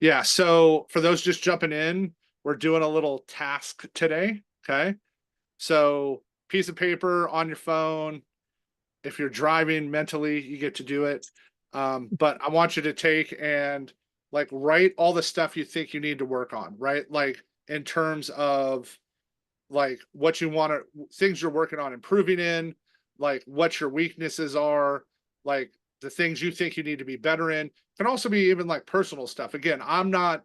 Yeah, so for those just jumping in, we're doing a little task today. Okay. So piece of paper on your phone. If you're driving mentally, you get to do it. But I want you to take and like write all the stuff you think you need to work on, right? Like in terms of like what you want to things you're working on improving in, like what your weaknesses are, like the things you think you need to be better in. Can also be even like personal stuff. Again, I'm not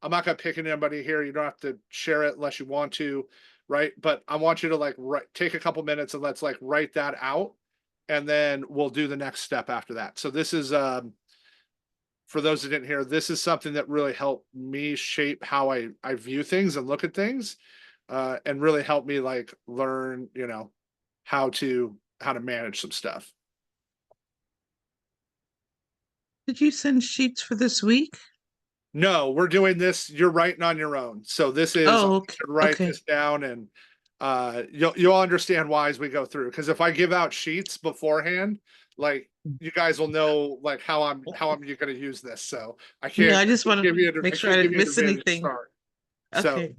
gonna pick anybody here. You don't have to share it unless you want to, right? But I want you to like take a couple minutes and let's like write that out, and then we'll do the next step after that. So this is for those that didn't hear, this is something that really helped me shape how I view things and look at things, and really helped me like learn, how to manage some stuff. Did you send sheets for this week? No, we're doing this. You're writing on your own. So this is I Oh, want okay. you to write Okay. this down, and you'll understand why as we go through. Because if I give out sheets beforehand, like you guys will know like how I'm you going to use this. So I Yeah, can't I just want give to you make I sure I can't give didn't you an miss advantage to anything. start. So Okay.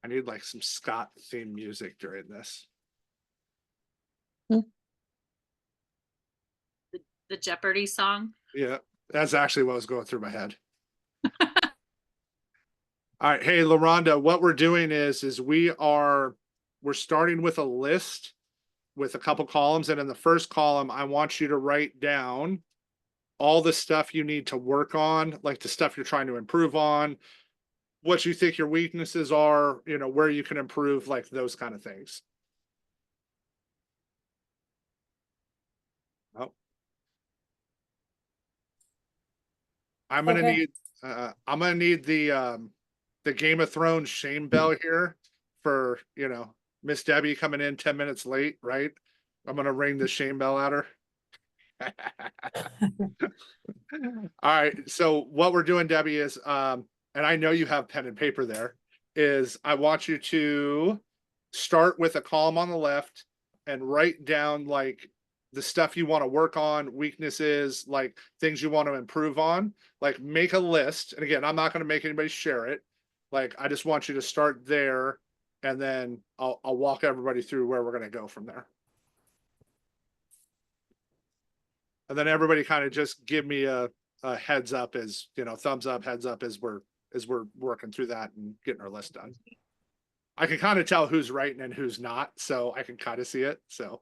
I need like some Scott theme music during this. Hmm. The Jeopardy song. Yeah, that's actually what was going through my head. All right, hey LaRonda, what we're doing is we're starting with a list with a couple columns, and in the first column, I want you to write down all the stuff you need to work on, like the stuff you're trying to improve on, what you think your weaknesses are, where you can improve, like those kind of things. Oh, I'm gonna Okay. need I'm gonna need the Game of Thrones shame bell here for Miss Debbie coming in 10 minutes late, right? I'm gonna ring the shame bell at her. All right. So what we're doing, Debbie, is and I know you have pen and paper there, is I want you to start with a column on the left and write down like the stuff you want to work on, weaknesses, like things you want to improve on. Like make a list. And again, I'm not going to make anybody share it. Like I just want you to start there, and then I'll walk everybody through where we're going to go from there. And then everybody kind of just give me a heads up, as thumbs up, heads up, as we're working through that and getting our list done. I can kind of tell who's writing and who's not, so I can kind of see it. So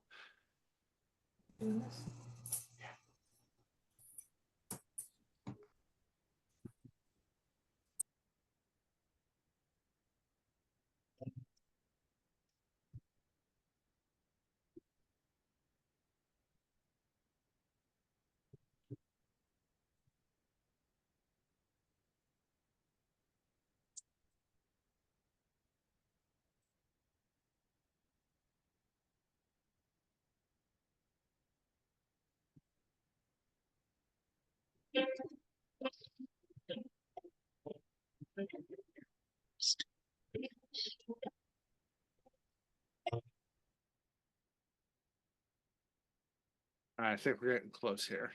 I think we're getting close here.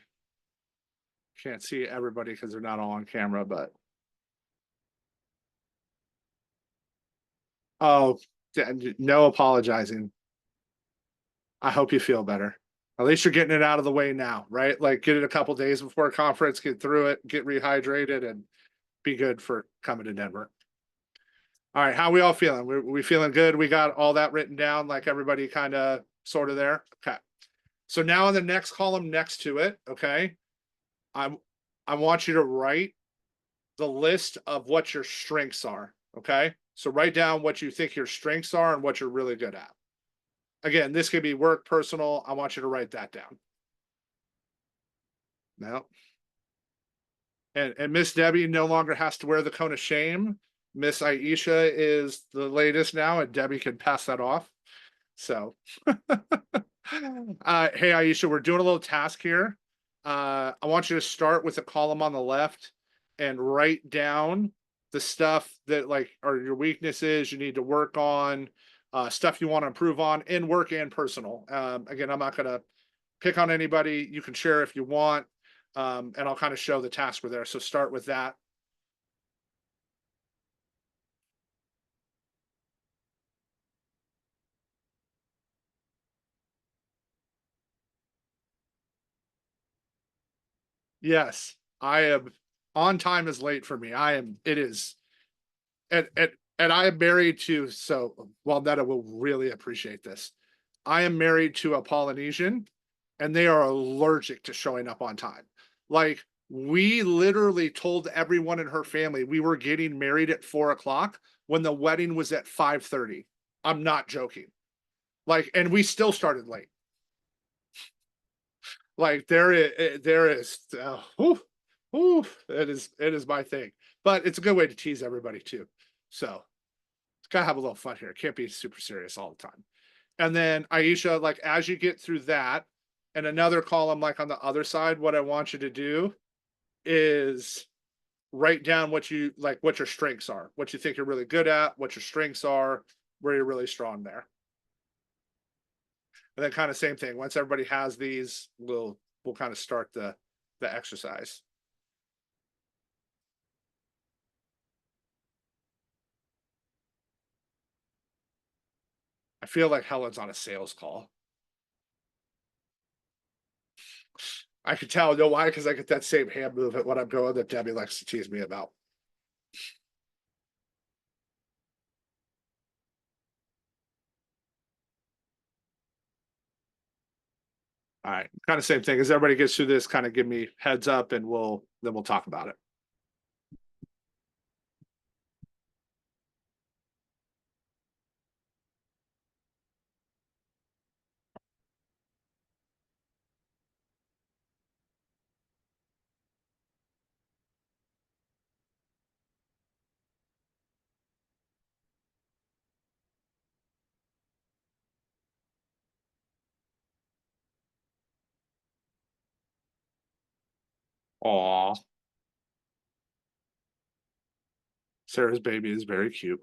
Can't see everybody because they're not all on camera, but oh, no apologizing. I hope you feel better. At least you're getting it out of the way now, right? Like get it a couple days before conference, get through it, get rehydrated, and be good for coming to Denver. All right, how we all feeling? We feeling good? We got all that written down, like everybody kind of sort of there. Okay. So now in the next column next to it, okay, I'm I want you to write the list of what your strengths are. Okay. So write down what you think your strengths are and what you're really good at. Again, this could be work, personal. I want you to write that down. No. And Miss Debbie no longer has to wear the cone of shame. Miss Aisha is the latest now, and Debbie can pass that off. So, hey, Aisha, we're doing a little task here. I want you to start with a column on the left and write down the stuff that like are your weaknesses you need to work on, stuff you want to improve on in work and personal. Again, I'm not going to pick on anybody. You can share if you want, and I'll kind of show the task we're there. So start with that. Yes, I am on time is late for me. I am, it is. And I am married to, so well, Netta will really appreciate this. I am married to a Polynesian and they are allergic to showing up on time. Like we literally told everyone in her family we were getting married at 4 o'clock when the wedding was at 5:30. I'm not joking. Like, and we still started late. Like there is it is my thing. But it's a good way to tease everybody too. So it's gotta have a little fun here. It can't be super serious all the time. And then Aisha, like as you get through that, and another column like on the other side, what I want you to do is write down what you like, what your strengths are, what you think you're really good at, what your strengths are, where you're really strong there. And then kind of same thing. Once everybody has these, we'll kind of start the exercise. I feel like Helen's on a sales call. I could tell, know why? Because I get that same hand movement when I'm going that Debbie likes to tease me about. All right, kind of same thing. As everybody gets through this, kind of give me heads up, and we'll talk about it. Aw, Sarah's baby is very cute.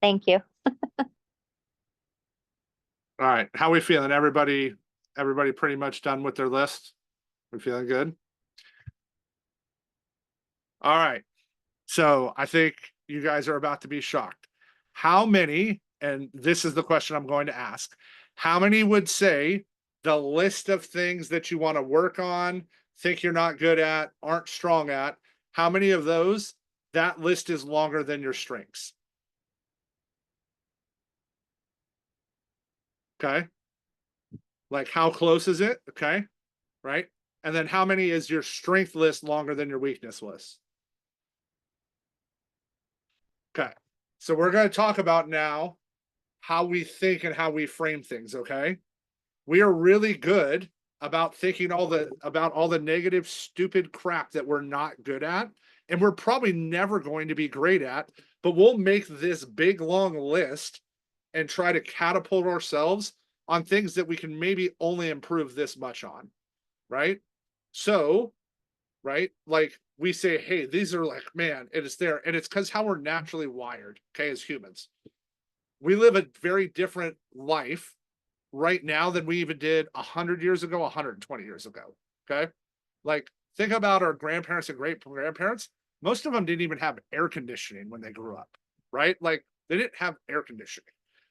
Thank you. All right, how we feeling? Everybody pretty much done with their list? We feeling good? All right. So I think you guys are about to be shocked. How many, and this is the question I'm going to ask, how many would say the list of things that you want to work on, think you're not good at, aren't strong at, how many of those, that list is longer than your strengths? Okay. Like how close is it? Okay. Right. And then how many is your strength list longer than your weakness list? Okay. So we're going to talk about now how we think and how we frame things. Okay. We are really good about thinking about all the negative, stupid crap that we're not good at. And we're probably never going to be great at, but we'll make this big long list and try to catapult ourselves on things that we can maybe only improve this much on. Right. So, right, like we say, hey, these are like, man, it is there. And it's because how we're naturally wired, okay, as humans. We live a very different life right now than we even did 100 years ago, 120 years ago. Okay. Like, think about our grandparents and great grandparents. Most of them didn't even have air conditioning when they grew up, right? Like, they didn't have air conditioning.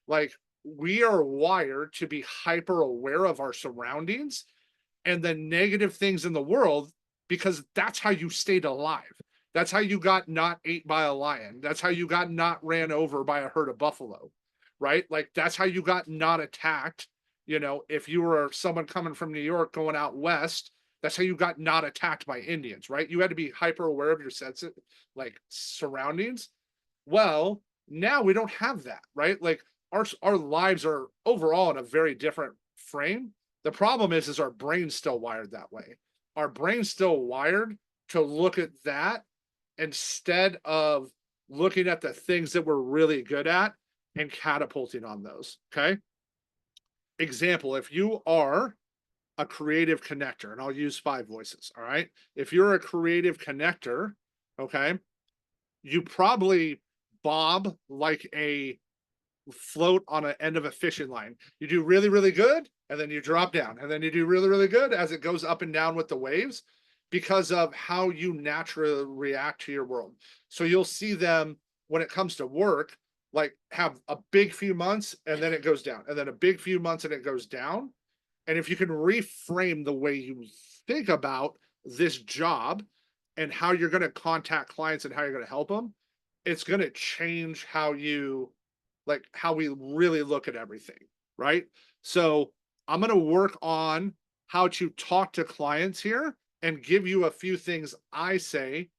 Like, we are wired to be hyper aware of our surroundings and the negative things in the world because that's how you stayed alive. That's how you got not ate by a lion. That's how you got not ran over by a herd of buffalo, right? Like, that's how you got not attacked. You know, if you were someone coming from New York going out west, that's how you got not attacked by Indians, right? You had to be hyper aware of your sense, like surroundings. Well, now we don't have that, right? Like our lives are overall in a very different frame. The problem is our brain's still wired that way. Our brain's still wired to look at that instead of looking at the things that we're really good at and catapulting on those. Okay. Example, if you are a creative connector, and I'll use 5 voices. All right. If you're a creative connector, okay, you probably bob like a float on an end of a fishing line. You do really, really good, and then you drop down, and then you do really, really good as it goes up and down with the waves because of how you naturally react to your world. So you'll see them when it comes to work, like have a big few months and then it goes down, and then a big few months and it goes down. And if you can reframe the way you think about this job and how you're going to contact clients and how you're going to help them, it's going to change how you like how we really look at everything, right? So I'm going to work on how to talk to clients here and give you a few things I say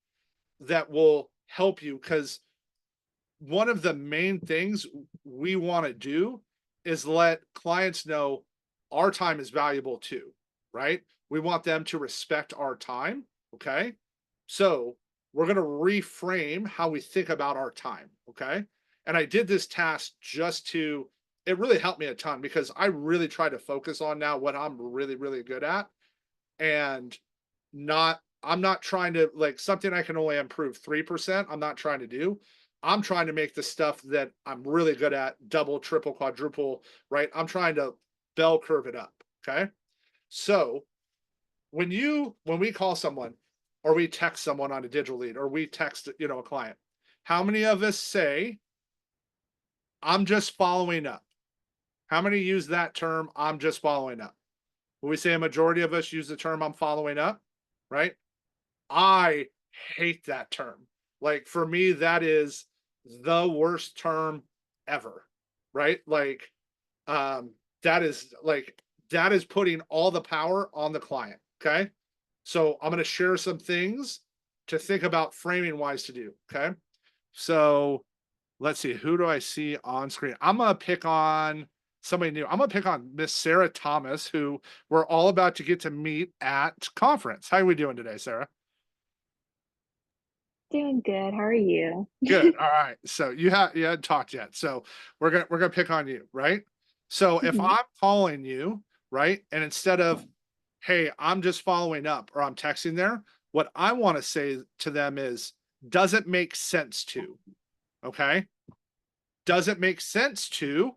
that will help you, because one of the main things we want to do is let clients know our time is valuable too, right? We want them to respect our time. Okay. So we're going to reframe how we think about our time. Okay. And I did this task just to, it really helped me a ton because I really try to focus on now what I'm really, really good at, and I'm not trying to like something I can only improve 3%. I'm not trying to do. I'm trying to make the stuff that I'm really good at double, triple, quadruple, right? I'm trying to bell curve it up. Okay. So when we call someone or we text someone on a digital lead or we text, a client, how many of us say, I'm just following up? How many use that term? I'm just following up. When we say a majority of us use the term I'm following up, right? I hate that term. Like for me, that is the worst term ever, right? Um, that is putting all the power on the client. Okay. So I'm going to share some things to think about framing wise to do. Okay. So let's see, who do I see on screen? I'm going to pick on somebody new. I'm going to pick on Miss Sarah Thomas, who we're all about to get to meet at conference. How are we doing today, Sarah? Doing good. How are you? Good. All right. So you hadn't talked yet. So we're gonna pick on you, right? So if Mhm. I'm calling you, right, and instead of, hey, I'm just following up or I'm texting there, what I want to say to them is, does it make sense to? Okay. Does it make sense to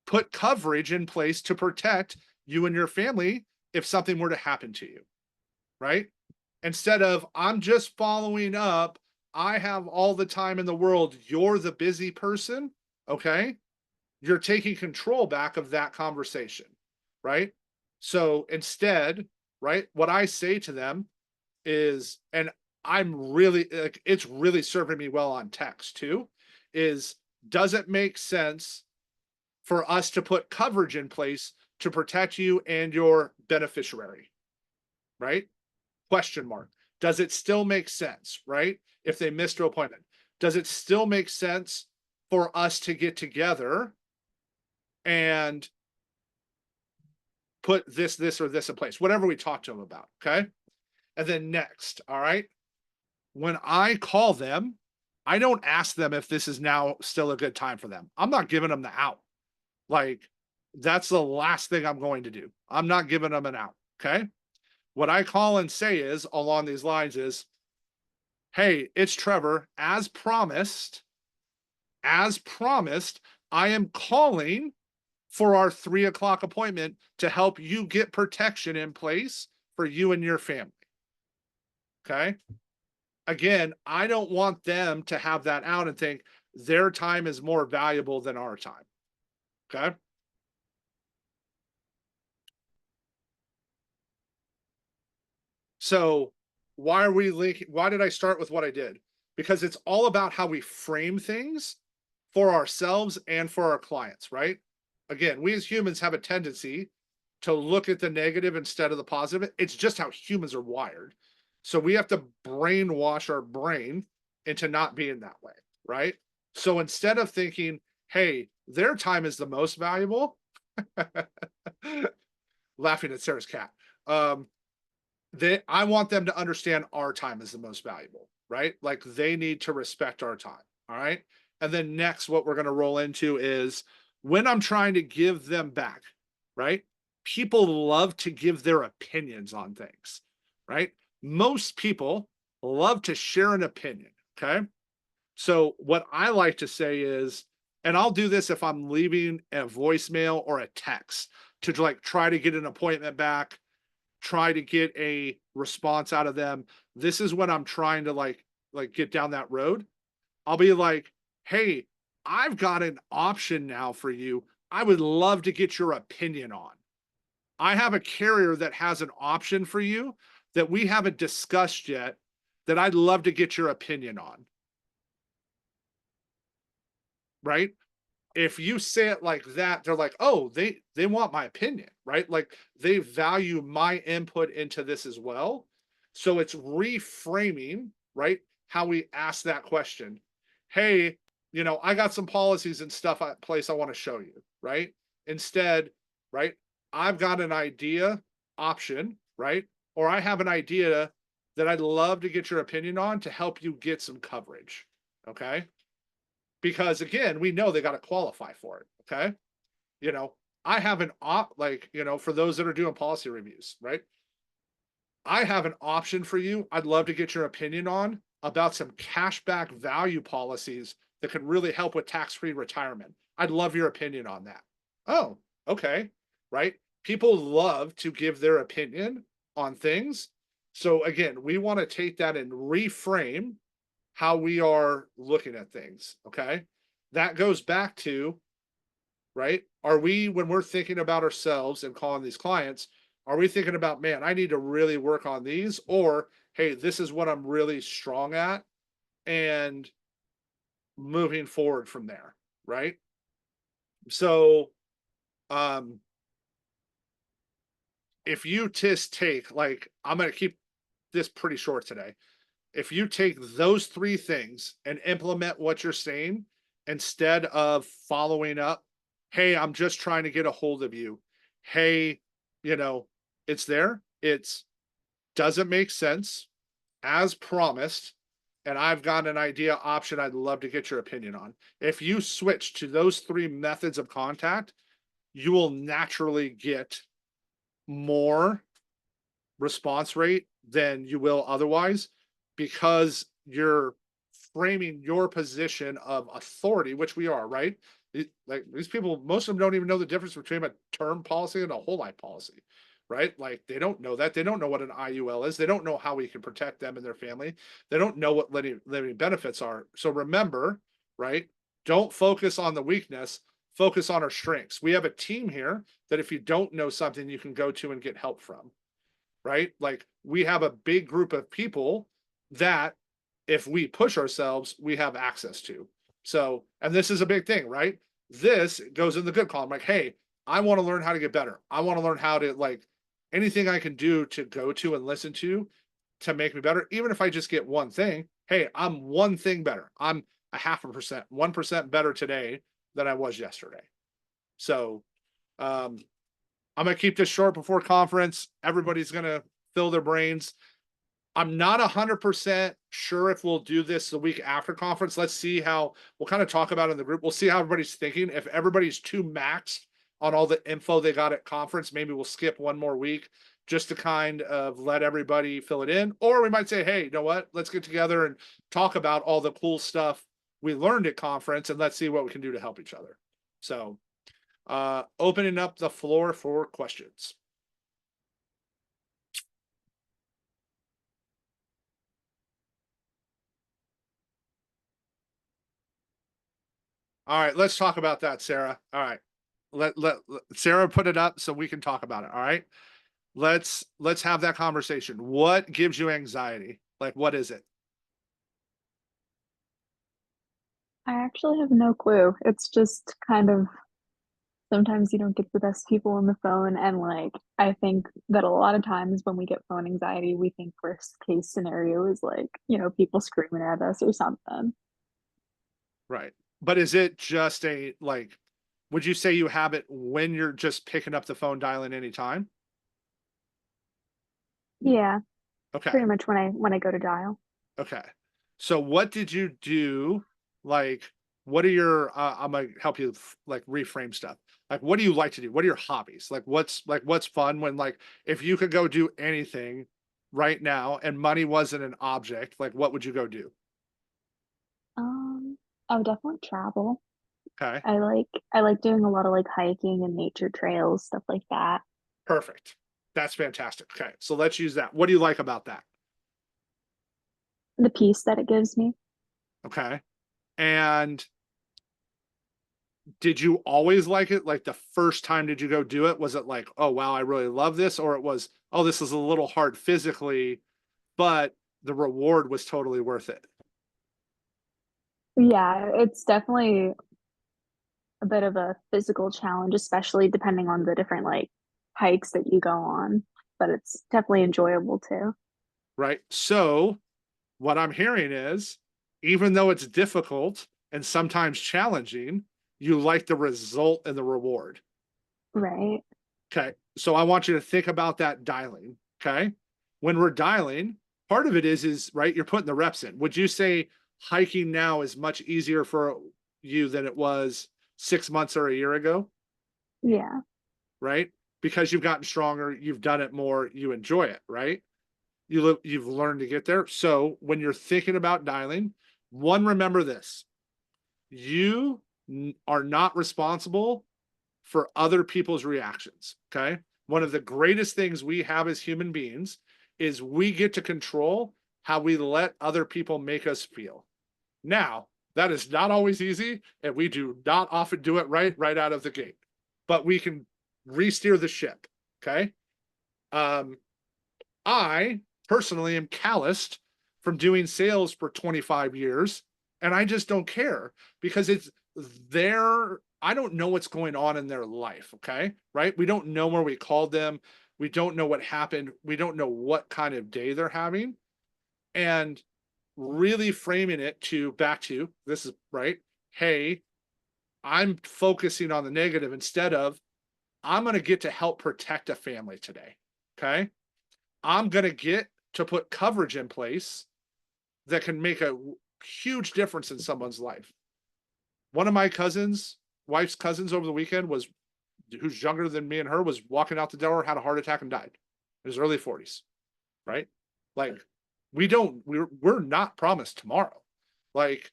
put coverage in place to protect you and your family if something were to happen to you? Right? Instead of, I'm just following up, I have all the time in the world, you're the busy person. Okay. You're taking control back of that conversation. Right. So instead, right, what I say to them is, and I'm really like, it's really serving me well on text too, is, does it make sense for us to put coverage in place to protect you and your beneficiary? Right? Question mark. Does it still make sense, right? If they missed an appointment, does it still make sense for us to get together and put this, or this in place? Whatever we talk to them about. Okay. And then next, all right, when I call them, I don't ask them if this is now still a good time for them. I'm not giving them the out. Like, that's the last thing I'm going to do. I'm not giving them an out. Okay. What I call and say is along these lines is, hey, it's Trevor. As promised, I am calling for our 3 o'clock appointment to help you get protection in place for you and your family. Okay. Again, I don't want them to have that out and think their time is more valuable than our time. Okay. So why are we linking? Why did I start with what I did? Because it's all about how we frame things for ourselves and for our clients, right? Again, we as humans have a tendency to look at the negative instead of the positive. It's just how humans are wired. So we have to brainwash our brain into not being that way, right? So instead of thinking, hey, their time is the most valuable, laughing at Sarah's cat. I want them to understand our time is the most valuable. right? Like they need to respect our time. All right. And then next, what we're going to roll into is when I'm trying to give them back, right? People love to give their opinions on things, right? Most people love to share an opinion. Okay. So what I like to say is, and I'll do this if I'm leaving a voicemail or a text to like try to get an appointment back, try to get a response out of them. This is when I'm trying to like get down that road. I'll be like, "Hey, I've got an option now for you. I would love to get your opinion on. I have a carrier that has an option for you that we haven't discussed yet that I'd love to get your opinion on." Right? If you say it like that, they're like, "Oh, they want my opinion," right? Like they value my input into this as well. So it's reframing, right? How we ask that question. Hey, I got some policies and stuff at place I want to show you, right? Instead, right? I've got an idea option, right? Or I have an idea that I'd love to get your opinion on to help you get some coverage. Okay? Because again, we know they got to qualify for it. Okay. You know, I have an for those that are doing policy reviews, right? I have an option for you. I'd love to get your opinion on about some cashback value policies that could really help with tax-free retirement. I'd love your opinion on that. Oh, okay. Right. People love to give their opinion on things. So again, we want to take that and reframe how we are looking at things. Okay. That goes back to, right? Are we, when we're thinking about ourselves and calling these clients, are we thinking about, man, I need to really work on these? Or, hey, this is what I'm really strong at and moving forward from there. Right. So, um, if you just take, like, I'm going to keep this pretty short today. If you take those three things and implement what you're saying instead of following up, hey, I'm just trying to get a hold of you. Hey, you know, it's there. It's doesn't make sense as promised. And I've got an idea option I'd love to get your opinion on. If you switch to those three methods of contact, you will naturally get more response rate than you will otherwise because you're framing your position of authority, which we are, right? Like these people, most of them don't even know the difference between a term policy and a whole life policy, right? Like they don't know that. They don't know what an IUL is. They don't know how we can protect them and their family. They don't know what living benefits are. So remember, right? Don't focus on the weakness, focus on our strengths. We have a team here that if you don't know something, you can go to and get help from, right? Like we have a big group of people that if we push ourselves, we have access to. So, and this is a big thing, right? This goes in the good column. Like, hey, I want to learn how to get better. I want to learn how to like anything I can do to go to and listen to make me better. Even if I just get one thing, hey, I'm one thing better. I'm a 0.5%, 1% better today than I was yesterday. So, I'm going to keep this short before conference. Everybody's going to fill their brains. I'm not 100% sure if we'll do this the week after conference. Let's see how we'll kind of talk about it in the group. We'll see how everybody's thinking. If everybody's too maxed on all the info they got at conference, maybe we'll skip one more week just to kind of let everybody fill it in. Or we might say, hey, you know what? Let's get together and talk about all the cool stuff we learned at conference and let's see what we can do to help each other. So, opening up the floor for questions. All right, let's talk about that, Sarah. All right. Let Sarah put it up so we can talk about it. All right. Let's have that conversation. What gives you anxiety? Like what is it? I actually have no clue. It's just kind of sometimes you don't get the best people on the phone. And like, I think that a lot of times when we get phone anxiety, we think worst case scenario is like, people screaming at us or something. Right. But is it just a like would you say you have it when you're just picking up the phone dialing anytime? Yeah, Okay. pretty much when I go to dial. Okay. So what did you do? Like, what are your, I'm gonna help you like reframe stuff. Like, what do you like to do? What are your hobbies? What's fun when like, if you could go do anything right now and money wasn't an object, like what would you go do? Um, I would definitely travel. Okay, I like doing a lot of like hiking and nature trails, stuff like that. perfect. That's fantastic. Okay, so let's use that. What do you like about that? The peace that it gives me. Okay. And did you always like it? Like the first time did you go do it? Was it like, oh wow, I really love this? Or it was, oh, this is a little hard physically, but the reward was totally worth it. Yeah, it's definitely a bit of a physical challenge, especially depending on the different like hikes that you go on, but it's definitely enjoyable too. Right. So what I'm hearing is, even though it's difficult and sometimes challenging, you like the result and the reward. Right. Okay. So I want you to think about that dialing. Okay. When we're dialing, part of it is right, you're putting the reps in. Would you say hiking now is much easier for you than it was 6 months or a year ago? Yeah. Right. Because you've gotten stronger, you've done it more, you enjoy it, right? You've learned to get there. So when you're thinking about dialing, one, remember this: you are not responsible for other people's reactions. Okay. One of the greatest things we have as human beings is we get to control how we let other people make us feel. Now, that is not always easy, and we do not often do it right out of the gate, but we can re-steer the ship. Okay. Um, I personally am calloused from doing sales for 25 years, and I just don't care because it's their, I don't know what's going on in their life. Okay. Right. We don't know where we called them. We don't know what happened. We don't know what kind of day they're having. And really framing it to back to this is right. Hey, I'm focusing on the negative instead of I'm going to get to help protect a family today. Okay. I'm going to get to put coverage in place that can make a huge difference in someone's life. One of my cousins, wife's cousins over the weekend was, who's younger than me and her, was walking out the door, had a heart attack and died in his early 40s, right? Like we're not promised tomorrow. Like,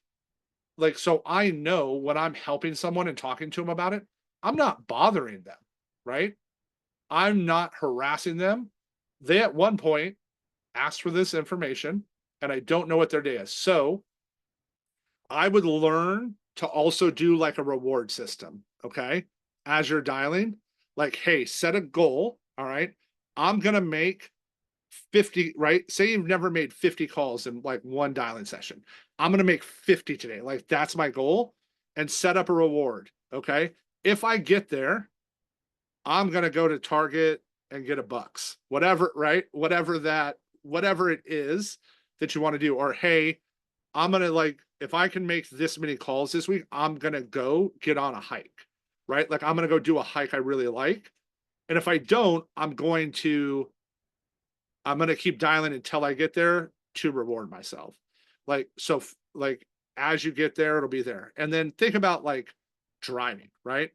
so I know when I'm helping someone and talking to them about it, I'm not bothering them, right? I'm not harassing them. They at one point asked for this information and I don't know what their day is. So I would learn to also do like a reward system. Okay. As you're dialing, like, hey, set a goal. All right. I'm going to make 50, right? Say you've never made 50 calls in like one dialing session. I'm going to make 50 today. Like, that's my goal, and set up a reward. Okay. If I get there, I'm going to go to Target and get a Bucks, whatever, right? Whatever it is that you want to do. Or, hey, I'm going to like, if I can make this many calls this week, I'm going to go get on a hike, right? Like, I'm going to go do a hike I really like. And if I don't, I'm going to keep dialing until I get there to reward myself. Like, so like as you get there, it'll be there. And then think about like driving, right?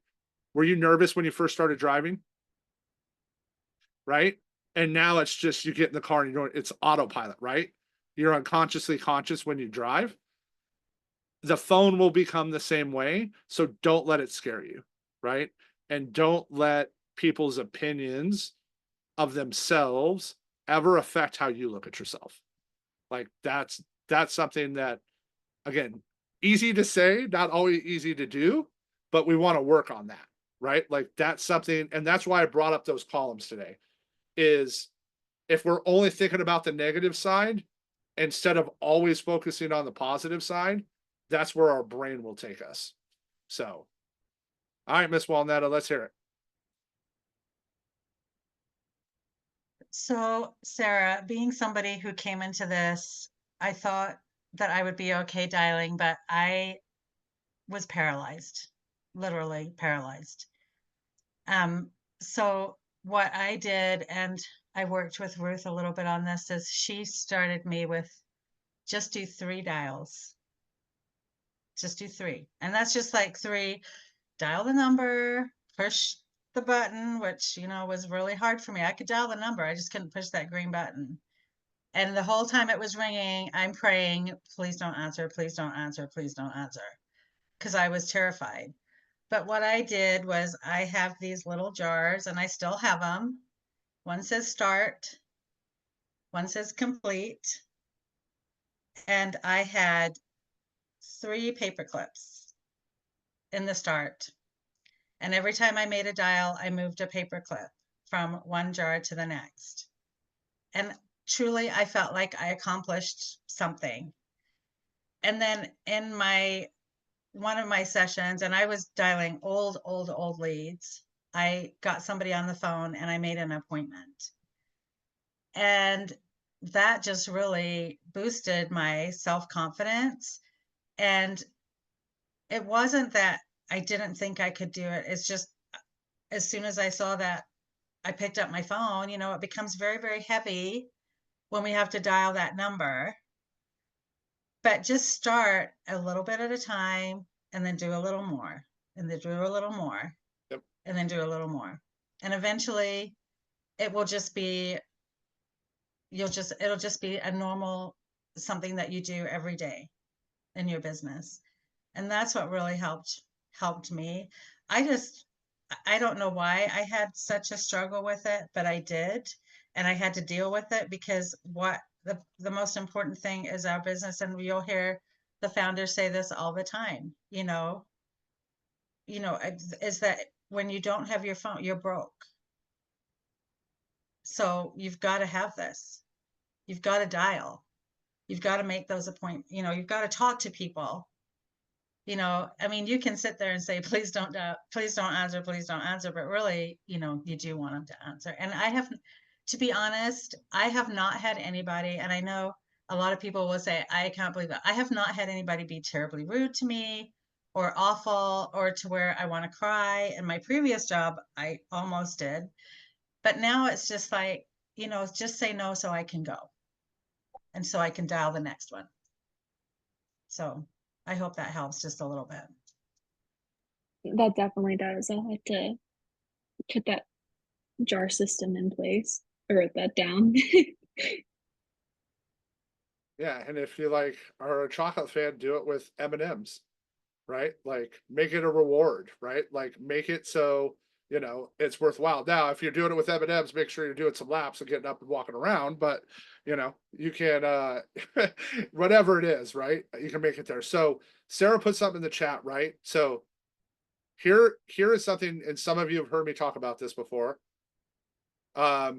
Were you nervous when you first started driving? Right. And now it's just, you get in the car and it's autopilot, right? You're unconsciously conscious when you drive. The phone will become the same way. So don't let it scare you. Right. And don't let people's opinions of themselves ever affect how you look at yourself. Like that's something that, again, easy to say, not always easy to do, but we want to work on that, right? Like that's something, and that's why I brought up those columns today. Is if we're only thinking about the negative side instead of always focusing on the positive side, that's where our brain will take us. So, all right, Miss Walnetta, let's hear it. So, Sarah, being somebody who came into this, I thought that I would be okay dialing, but I was paralyzed, literally paralyzed. So what I did, and I worked with Ruth a little bit on this, is she started me with just do 3 dials. Just do 3. And that's just like 3, dial the number, push the button, which, was really hard for me. I could dial the number, I just couldn't push that green button. And the whole time it was ringing, I'm praying, please don't answer, please don't answer, please don't answer, because I was terrified. But what I did was I have these little jars, and I still have them. One says start, one says complete, and I had 3 paper clips in the start. And every time I made a dial, I moved a paper clip from one jar to the next. And truly, I felt like I accomplished something. And then in one of my sessions, and I was dialing old leads, I got somebody on the phone and I made an appointment. And that just really boosted my self-confidence. And it wasn't that I didn't think I could do it. It's just as soon as I saw that, I picked up my phone, it becomes very, very heavy when we have to dial that number. But just start a little bit at a time and then do a little more and then do a little more. Yep. And then do a little more. And eventually it will just be, it'll just be a normal something that you do every day in your business. And that's what really helped me. I don't know why I had such a struggle with it, but I did. And I had to deal with it because the most important thing is our business. And you'll hear the founders say this all the time, is that when you don't have your phone, you're broke. So you've got to have this. You've got to dial. You've got to make those appointments. You've got to talk to people. You can sit there and say, please don't answer, but really, you do want them to answer. And to be honest, I have not had anybody, and I know a lot of people will say, I can't believe that. I have not had anybody be terribly rude to me or awful or to where I want to cry. In my previous job, I almost did. But now it's just like, just say no so I can go. And so I can dial the next one. So I hope that helps just a little bit. That definitely does. I'll have to put that jar system in place or write that down. Yeah, and if you are a chocolate fan, do it with M&Ms, right? Like make it a reward, right? Like make it so it's worthwhile. Now, if you're doing it with M&Ms, make sure you're doing some laps and getting up and walking around. But you can whatever it is, right? You can make it there. So Sarah put something in the chat, right? So here is something, and some of you have heard me talk about this before. I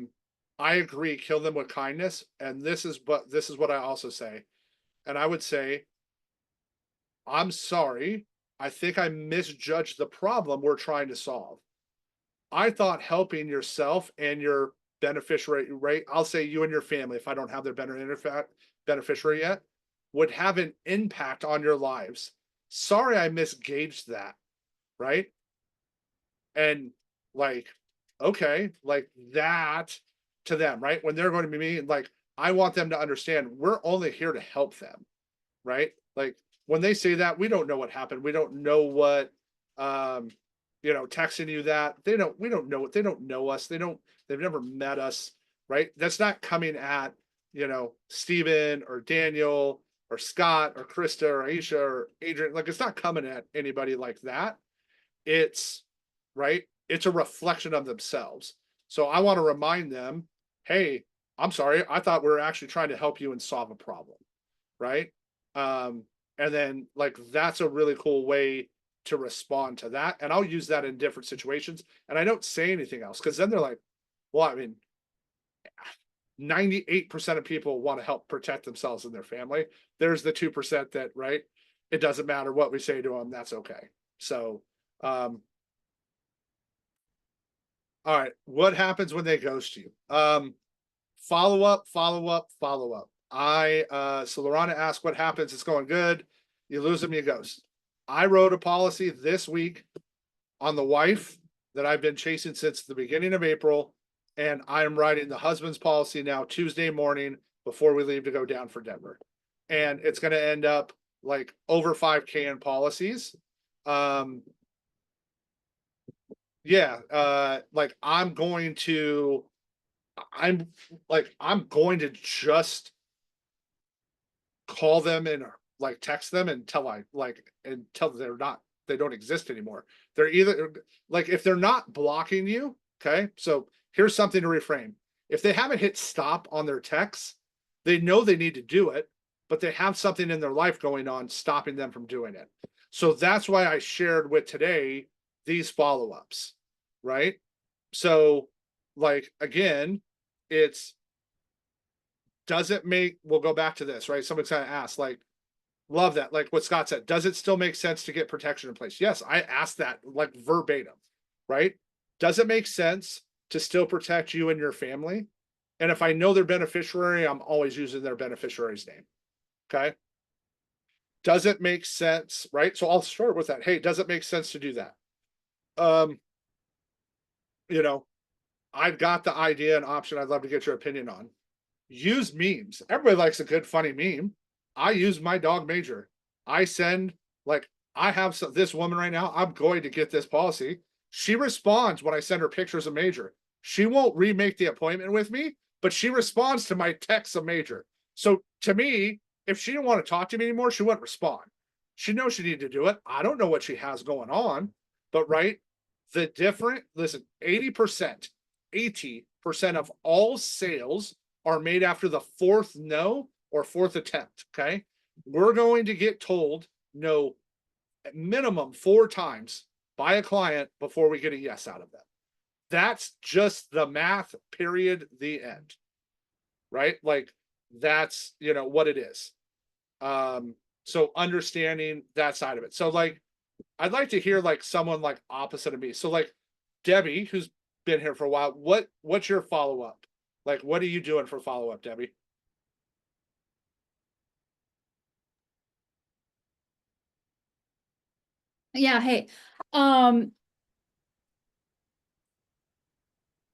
agree, kill them with kindness. And this is what I also say. And I would say, I'm sorry. I think I misjudged the problem we're trying to solve. I thought helping yourself and your beneficiary, right? I'll say you and your family, if I don't have their beneficiary yet, would have an impact on your lives. Sorry, I misgauged that, right? And okay, that to them, right? When they're going to be I want them to understand we're only here to help them, right? When they say that, we don't know what happened. We don't know what, texting you that we don't know what, they don't know us. They've never met us, right? That's not coming at, Steven or Daniel or Scott or Krista or Aisha or Adrian. It's not coming at anybody like that. It's right. It's a reflection of themselves. So I want to remind them, hey, I'm sorry. I thought we were actually trying to help you and solve a problem. Right. And then that's a really cool way to respond to that. And I'll use that in different situations. And I don't say anything else because then they're like, well, 98% of people want to help protect themselves and their family. There's the 2% that, right, it doesn't matter what we say to them. That's okay. So, all right. What happens when they ghost you? Follow up. So Lorana asked what happens. It's going good. You lose them, you ghost. I wrote a policy this week on the wife that I've been chasing since the beginning of April. And I'm writing the husband's policy now Tuesday morning before we leave to go down for Denver. and it's going to end up like over 5K in policies. Yeah, like I'm going to just call them and like text them until they don't exist anymore. They're either like, if they're not blocking you, okay, so here's something to reframe. If they haven't hit stop on their texts, they know they need to do it, but they have something in their life going on stopping them from doing it. So that's why I shared with today these follow-ups, right? So like, again, it's, we'll go back to this, right? Someone's gonna ask, like, love that, like what Scott said, does it still make sense to get protection in place? Yes, I asked that like verbatim, right? Does it make sense to still protect you and your family? And if I know their beneficiary, I'm always using their beneficiary's name. Okay. Does it make sense, right? So I'll start with that. Hey, does it make sense to do that? You know, I've got the idea and option I'd love to get your opinion on. Use memes. Everybody likes a good funny meme. I use my dog Major. I send, like, I have this woman right now, I'm going to get this policy. She responds when I send her pictures of Major. She won't remake the appointment with me, but she responds to my texts of Major. So to me, if she didn't want to talk to me anymore, she wouldn't respond. She knows she needed to do it. I don't know what she has going on, but right, listen, 80% of all sales are made after the fourth no or fourth attempt. Okay. We're going to get told no at minimum 4 times by a client before we get a yes out of them. That's just the math, period, the end. Right? Like, that's, what it is. So understanding that side of it. So like, I'd like to hear like someone like opposite of me. So like Debbie, who's been here for a while, what's your follow-up? Like, what are you doing for follow-up, Debbie? Yeah, hey.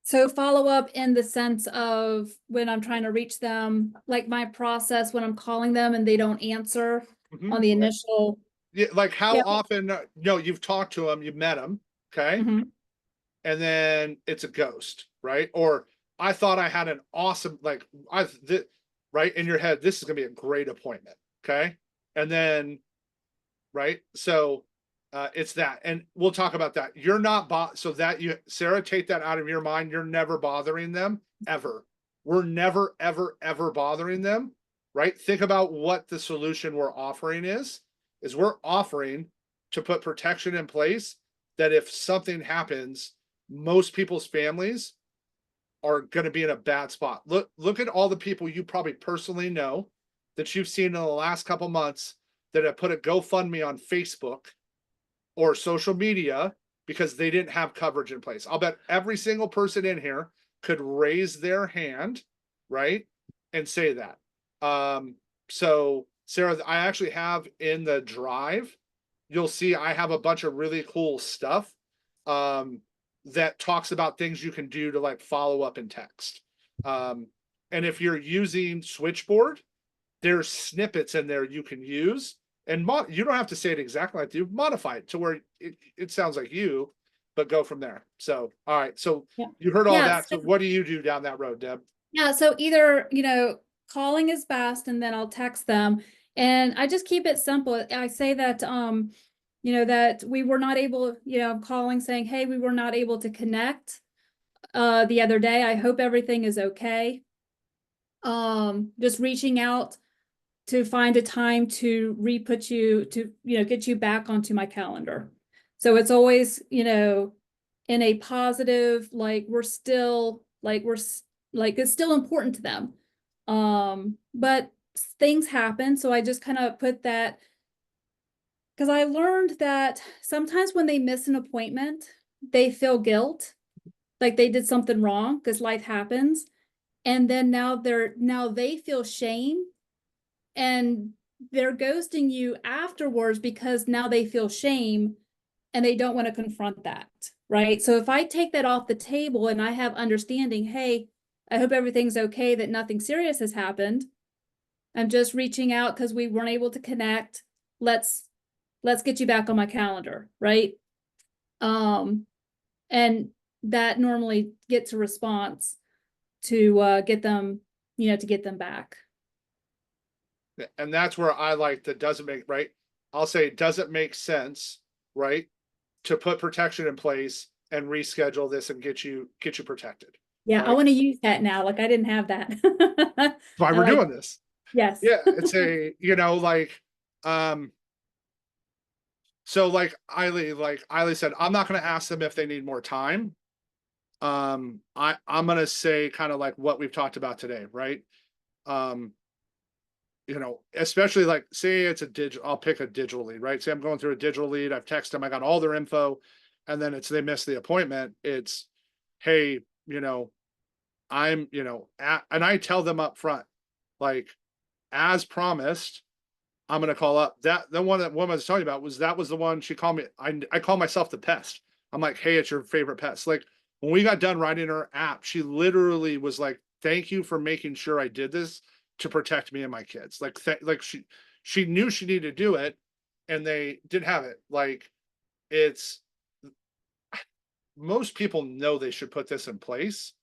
So follow up in the sense of when I'm trying to reach them, like my process when I'm calling them and they don't answer on the initial. Yeah, like how Yep. often, you've talked to them, you've met them, okay? Mhm. And then it's a ghost, right? Or I thought I had an awesome, like, right in your head, this is gonna be a great appointment, okay? And then, right? So it's that, and we'll talk about that. You're not so that Sarah, take that out of your mind. You're never bothering them ever. We're never, ever, ever bothering them, right? Think about what the solution we're offering is we're offering to put protection in place that if something happens, most people's families are going to be in a bad spot. Look at all the people you probably personally know that you've seen in the last couple months that have put a GoFundMe on Facebook or social media because they didn't have coverage in place. I'll bet every single person in here could raise their hand, right, and say that. So Sarah, I actually have in the drive, you'll see I have a bunch of really cool stuff that talks about things you can do to like follow up in text. And if you're using Switchboard, there's snippets in there you can use, and you don't have to say it exactly like you, modify it to where it sounds like you, but go from there. So, all right. So Yeah. you heard all Yeah, that. So what do you do down that road, Deb? Yeah, so either, calling is best and then I'll text them. And I just keep it simple. I say that, that we were not able, calling saying, hey, we were not able to connect the other day. I hope everything is okay. Just reaching out to find a time to re-put you to, get you back onto my calendar. So it's always, in a positive, like we're still, like it's still important to them. But things happen. So I just kind of put that, because I learned that sometimes when they miss an appointment, they feel guilt, like they did something wrong because life happens. And then now they feel shame and they're ghosting you afterwards because now they feel shame and they don't want to confront that, right? So if I take that off the table and I have understanding, hey, I hope everything's okay, that nothing serious has happened, I'm just reaching out because we weren't able to connect. Let's get you back on my calendar, right? And that normally gets a response to get them, to get them back. And that's where I like that doesn't make, right? I'll say, does it make sense, right? To put protection in place and reschedule this and get you protected. Yeah, I Right? want to use that now. Like I didn't have that. That's why I we're like- doing this. Yes. Yeah, it's a, so like Eiley said, I'm not gonna ask them if they need more time. I'm gonna say kind of like what we've talked about today, right? Especially like say it's a digital, I'll pick a digital lead, right? Say I'm going through a digital lead, I've texted them, I got all their info, and then they missed the appointment. It's, hey, I'm, and I tell them up front, like, as promised, I'm gonna call up the one that woman was talking about was the one she called me. I call myself the pest. I'm like, hey, it's your favorite pest. Like when we got done writing her app, she literally was like, thank you for making sure I did this to protect me and my kids. Like, she knew she needed to do it and they didn't have it. Like it's most people know they should put this in place.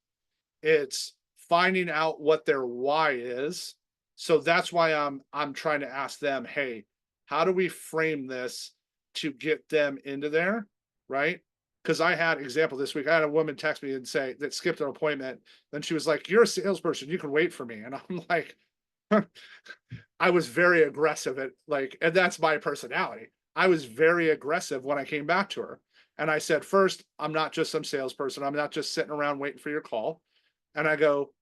It's finding out what their why is. So that's why I'm trying to ask them, hey, how do we frame this to get them into there? Right. Because I had example this week. I had a woman text me and say that skipped an appointment. Then she was like, you're a salesperson, you can wait for me. And I'm like, I was very aggressive at like, and that's my personality. I was very aggressive when I came back to her. And I said, first, I'm not just some salesperson. I'm not just sitting around waiting for your call. And I go,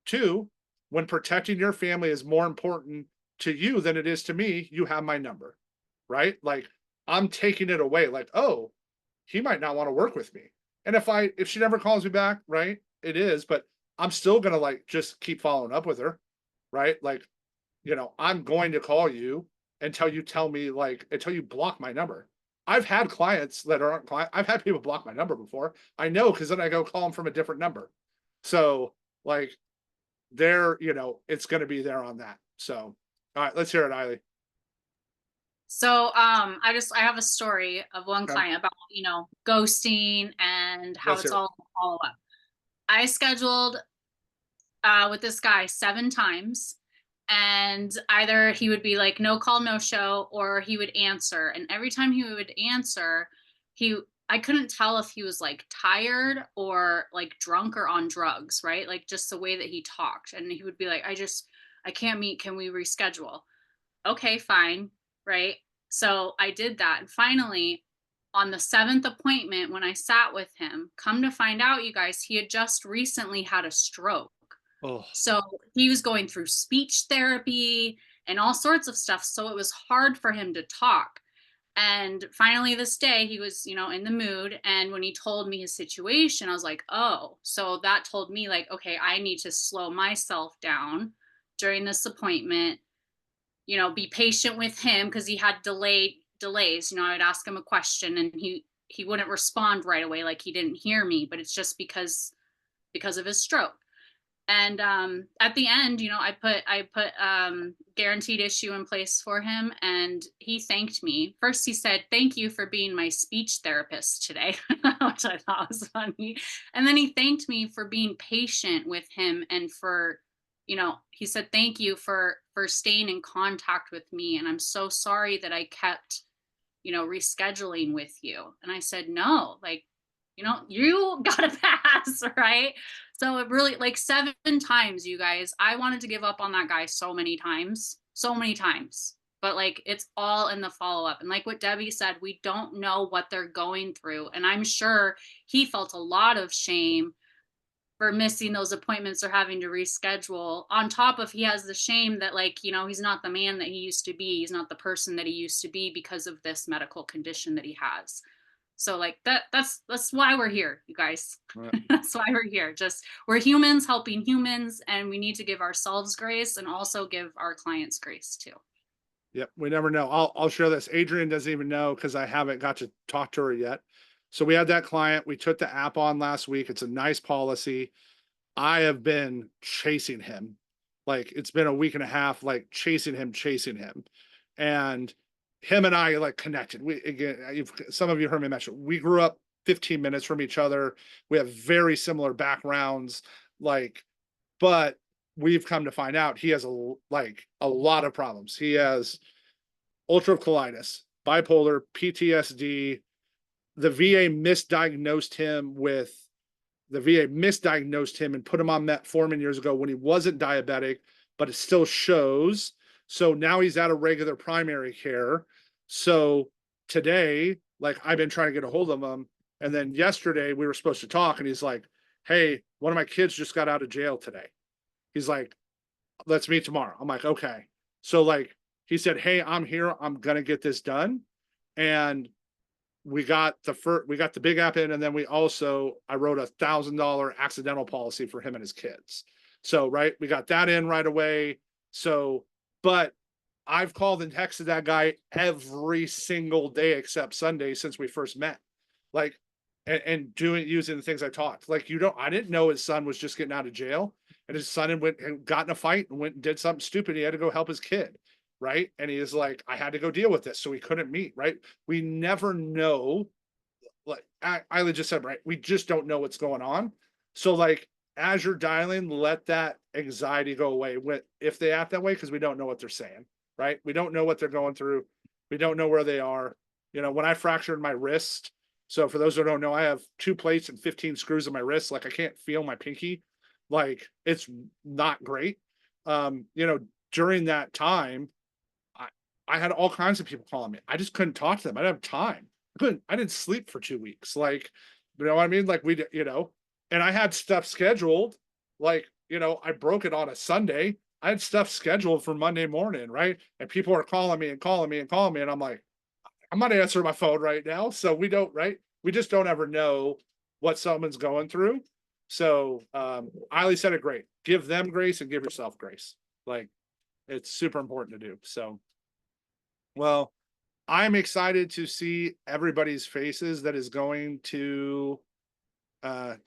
two, when protecting your family is more important to you than it is to me, you have my number, right? Like I'm taking it away. Like, oh, he might not want to work with me. And if she never calls me back, right, it is, but I'm still going to like just keep following up with her, right? Like, I'm going to call you until you tell me until you block my number. I've had clients that aren't clients. I've had people block my number before. I know because then I go call them from a different number. So like it's going to be there on that. So, all right, let's hear it, Eiley. So I have a story of one Okay. client about, ghosting and how Let's it's hear it. all follow up. I scheduled with this guy 7 times, and either he would be like no call, no show, or he would answer. And every time he would answer, I couldn't tell if he was like tired or like drunk or on drugs, right? Like just the way that he talked. And he would be like, I can't meet. Can we reschedule? Okay, fine. Right. So I did that. And finally, on the 7th appointment, when I sat with him, come to find out, you guys, he had just recently had a stroke. Oh, So he was going through speech therapy and all sorts of stuff. So it was hard for him to talk. And finally, this day, he was, in the mood. And when he told me his situation, I was like, oh, so that told me, like, okay, I need to slow myself down during this appointment, be patient with him because he had delays. I would ask him a question and he wouldn't respond right away, like he didn't hear me, but it's just because of his stroke. And at the end, I put guaranteed issue in place for him, and he thanked me. First, he said, "Thank you for being my speech therapist today," which I thought was funny. And then he thanked me for being patient with him and for, he said, "Thank you for staying in contact with me, and I'm so sorry that I kept, rescheduling with you." And I said, "No, like, you got to pass," right? So it really, like 7 times, you guys, I wanted to give up on that guy so many times, but like, it's all in the follow-up. And like what Debbie said, we don't know what they're going through. And I'm sure he felt a lot of shame for missing those appointments or having to reschedule, on top of he has the shame that, like, he's not the man that he used to be. He's not the person that he used to be because of this medical condition that he has. So like that's why we're here, you guys. Right. That's why we're here. Just we're humans helping humans, and we need to give ourselves grace and also give our clients grace too. Yep, we never know. I'll share this. Adrian doesn't even know because I haven't got to talk to her yet. So we had that client. We took the app on last week. It's a nice policy. I have been chasing him Like it's been a week and a half, like chasing him. And him and I like connected. We again, some of you heard me mention, we grew up 15 minutes from each other. We have very similar backgrounds, like, but we've come to find out he has a lot of problems. He has ulcerative colitis, bipolar, PTSD. The VA misdiagnosed him and put him on metformin years ago when he wasn't diabetic, but it still shows. So now he's out of regular primary care. So today, like I've been trying to get a hold of him. And then yesterday we were supposed to talk and he's like, hey, one of my kids just got out of jail today. He's like, let's meet tomorrow. I'm like, okay. So like he said, hey, I'm here. I'm going to get this done. And we got the big app in, and then I wrote $1,000 accidental policy for him and his kids. So, right, we got that in right away. So, but I've called and texted that guy every single day except Sunday since we first met. Like, and using the things I taught. Like, I didn't know his son was just getting out of jail, and his son had got in a fight and went and did something stupid. He had to go help his kid. Right. And he is like, I had to go deal with this. So we couldn't meet. Right. We never know. Like Isla just said, right. We just don't know what's going on. So like, as you're dialing, let that anxiety go away if they act that way, because we don't know what they're saying. Right. We don't know what they're going through. We don't know where they are. You know, when I fractured my wrist. So for those who don't know, I have 2 plates and 15 screws in my wrist. Like I can't feel my pinky. Like it's not great. During that time, I had all kinds of people calling me. I just couldn't talk to them. I didn't have time. I didn't sleep for 2 weeks. Like, you know what I mean? Like and I had stuff scheduled. Like, I broke it on a Sunday. I had stuff scheduled for Monday morning. Right. And people are calling me. And I'm like, I'm not answering my phone right now. So we just don't ever know what someone's going through. So, Eiley said it great. Give them grace and give yourself grace. Like it's super important to do. So, well, I'm excited to see everybody's faces that is going to Denver.